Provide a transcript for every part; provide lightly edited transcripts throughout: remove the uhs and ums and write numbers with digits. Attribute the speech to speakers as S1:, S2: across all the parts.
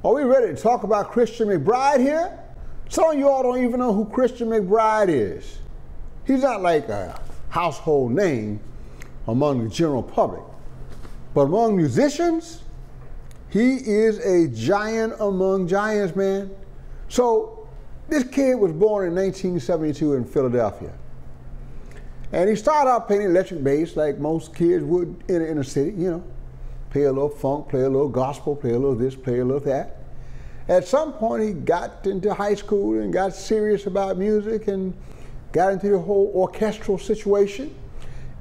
S1: Are we ready to talk about Christian McBride here? Some of you all don't even know who Christian McBride is. He's not like a household name among the general public, but among musicians, he is a giant among giants, man. So this kid was born in 1972 in Philadelphia. And he started out playing electric bass like most kids would in the inner city, you know. Play a little funk, play a little gospel, play a little this, play a little that. At some point he got into high school and got serious about music and got into the whole orchestral situation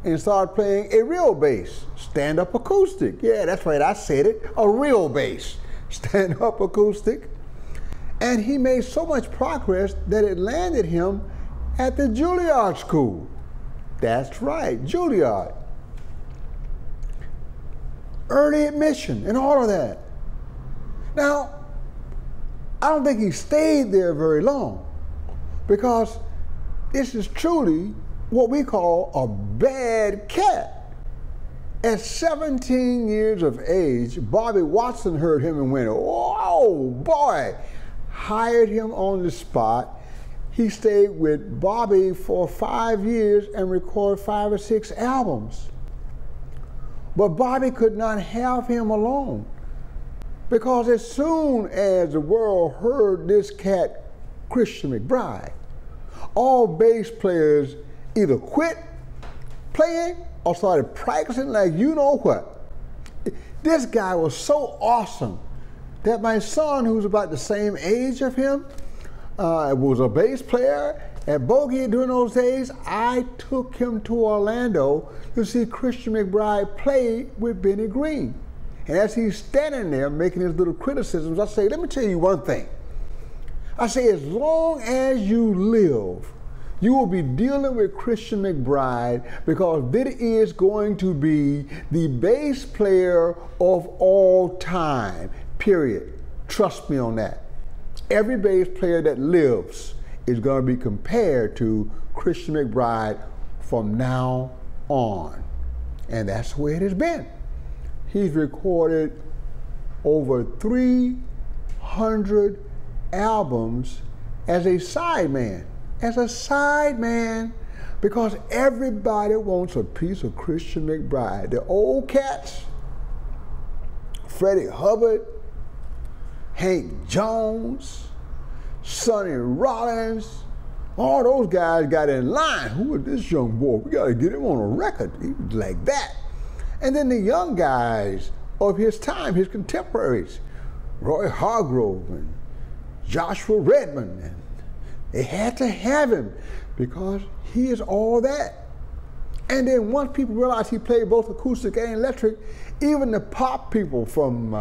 S1: and started playing a real bass, stand-up acoustic. Yeah, that's right, I said it, a real bass, stand-up acoustic. And he made so much progress that it landed him at the Juilliard School. That's right, Juilliard. Early admission and all of that. Now, I don't think he stayed there very long because this is truly what we call a bad cat. At 17 years of age, Bobby Watson heard him and went, "Whoa, boy," hired him on the spot. He stayed with Bobby for 5 years and recorded 5 or 6 albums. But Bobby could not have him alone because as soon as the world heard this cat, Christian McBride, all bass players either quit playing or started practicing like you know what. This guy was so awesome that my son, who's about the same age of him, was a bass player at Bogey during those days. I took him to Orlando to see Christian McBride play with Benny Green. And as he's standing there making his little criticisms, I say, let me tell you one thing. I say, as long as you live, you will be dealing with Christian McBride because this is going to be the bass player of all time, period. Trust me on that. Every bass player that lives is going to be compared to Christian McBride from now on. And that's the way it has been. He's recorded over 300 albums as a sideman. Because everybody wants a piece of Christian McBride. The old cats, Freddie Hubbard, Hank Jones, Sonny Rollins, all those guys got in line. Who is this young boy? We got to get him on a record. He was like that. And then the young guys of his time, his contemporaries, Roy Hargrove and Joshua Redmond, and they had to have him because he is all that. And then once people realized he played both acoustic and electric, even the pop people from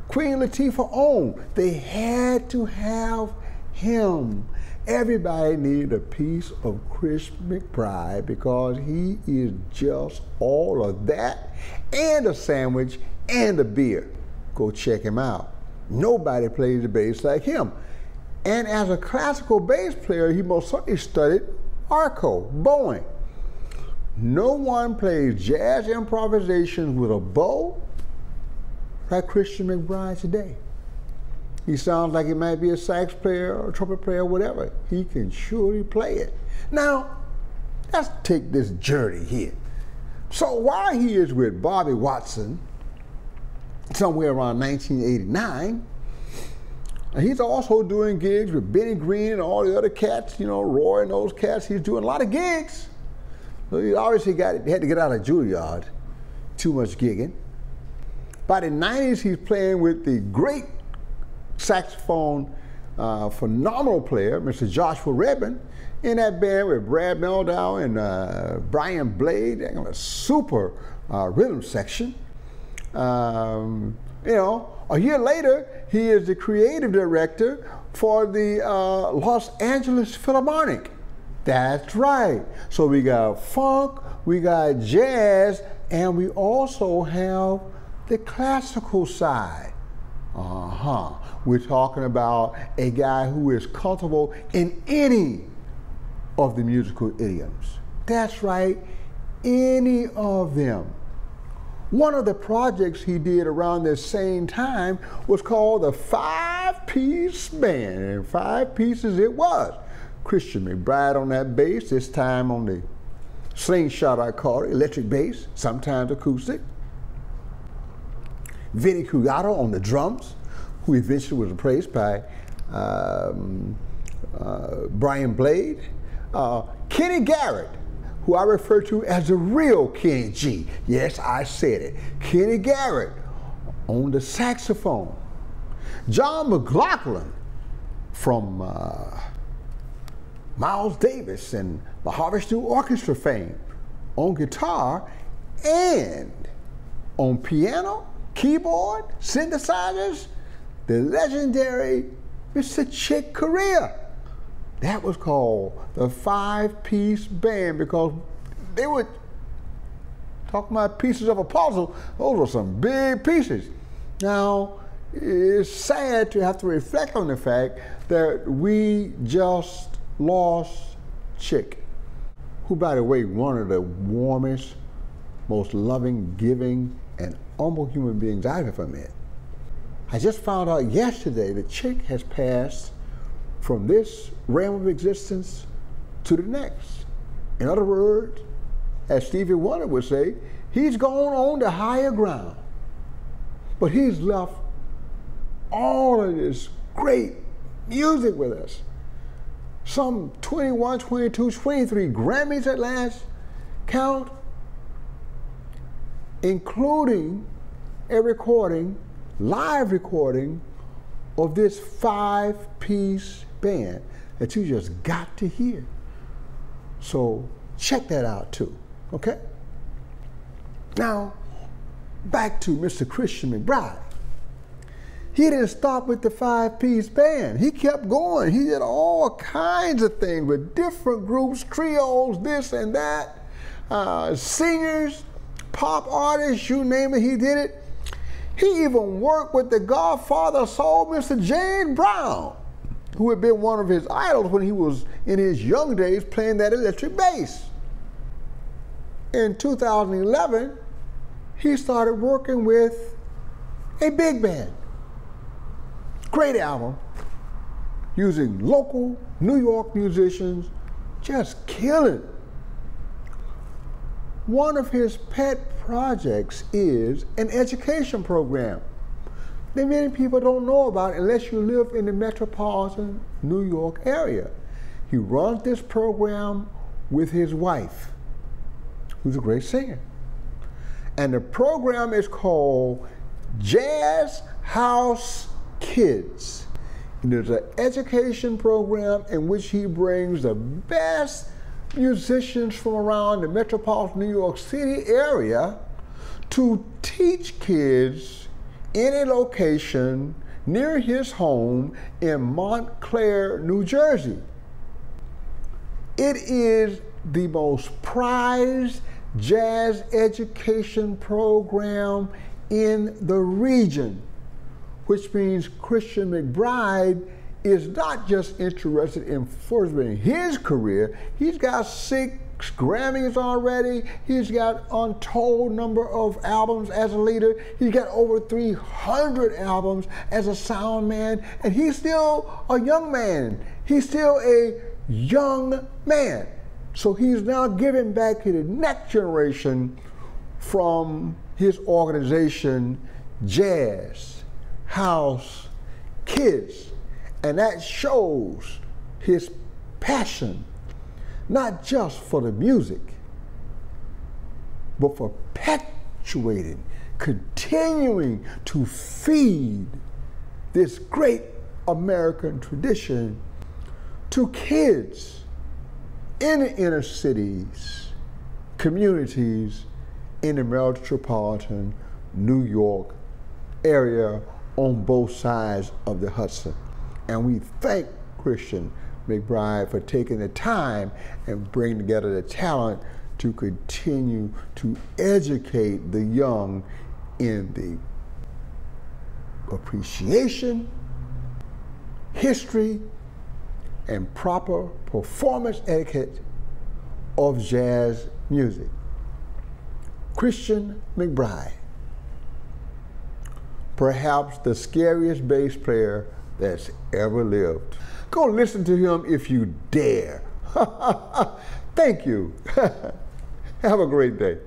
S1: Queen Latifah on, they had to have him. Everybody needed a piece of Chris McBride because he is just all of that and a sandwich and a beer. Go check him out. Nobody plays the bass like him. And as a classical bass player, he most certainly studied Arco, bowing. No one plays jazz improvisation with a bow like Christian McBride today. He sounds like he might be a sax player or a trumpet player or whatever. He can surely play it. Now, let's take this journey here. So while he is with Bobby Watson, somewhere around 1989, he's also doing gigs with Benny Green and all the other cats, you know, Roy and those cats. He's doing a lot of gigs. So he obviously had to get out of Juilliard. Too much gigging. By the 90s, he's playing with the great saxophone phenomenal player, Mr. Joshua Redmond, in that band with Brad Meldau and Brian Blade, a super rhythm section. You know, a year later, he is the creative director for the Los Angeles Philharmonic. That's right. So we got funk, we got jazz, and we also have the classical side. We're talking about a guy who is comfortable in any of the musical idioms. That's right, any of them. One of the projects he did around this same time was called the 5-Piece Band, and 5 pieces it was. Christian McBride on that bass, this time on the slingshot, I call it, electric bass, sometimes acoustic. Vinny Cugato on the drums, who eventually was replaced by Brian Blade. Kenny Garrett, who I refer to as the real Kenny G. Yes, I said it. Kenny Garrett on the saxophone. John McLaughlin from Miles Davis and the Harvest Stew Orchestra fame on guitar and on piano, keyboard, synthesizers, the legendary Mr. Chick Corea. That was called the 5-Piece Band because they were talking about pieces of a puzzle. Those were some big pieces. Now, it's sad to have to reflect on the fact that we just lost Chick, who, by the way, one of the warmest, most loving, giving, and humble human beings I've ever met. I just found out yesterday that Chick has passed from this realm of existence to the next. In other words, as Stevie Wonder would say, he's gone on to higher ground. But he's left all of this great music with us. Some 21, 22, 23 Grammys at last count, including a recording, live recording, of this 5-piece band that you just got to hear. So check that out too, okay? Now, back to Mr. Christian McBride. He didn't stop with the 5-piece band. He kept going. He did all kinds of things with different groups, trios, this and that, singers, pop artists, you name it, he did it. He even worked with the godfather of soul, Mr. James Brown, who had been one of his idols when he was in his young days playing that electric bass. In 2011, he started working with a big band. Great album, using local New York musicians, just killing. One of his pet projects is an education program that many people don't know about unless you live in the metropolitan New York area. He runs this program with his wife, who's a great singer. And the program is called Jazz House Kids. It is an education program in which he brings the best musicians from around the metropolitan New York City area to teach kids in a location near his home in Montclair, New Jersey. It is the most prized jazz education program in the region, which means Christian McBride is not just interested in furthering his career. He's got 6 Grammys already. He's got untold number of albums as a leader. He's got over 300 albums as a sound man, and he's still a young man. He's still a young man. So he's now giving back to the next generation from his organization, Jazz House Kids. And that shows his passion, not just for the music, but for perpetuating, continuing to feed this great American tradition to kids in the inner cities, communities in the metropolitan New York area on both sides of the Hudson. And we thank Christian McBride for taking the time and bringing together the talent to continue to educate the young in the appreciation, history, and proper performance etiquette of jazz music. Christian McBride. perhaps the scariest bass player that's ever lived. Go listen to him if you dare. Thank you. Have a great day.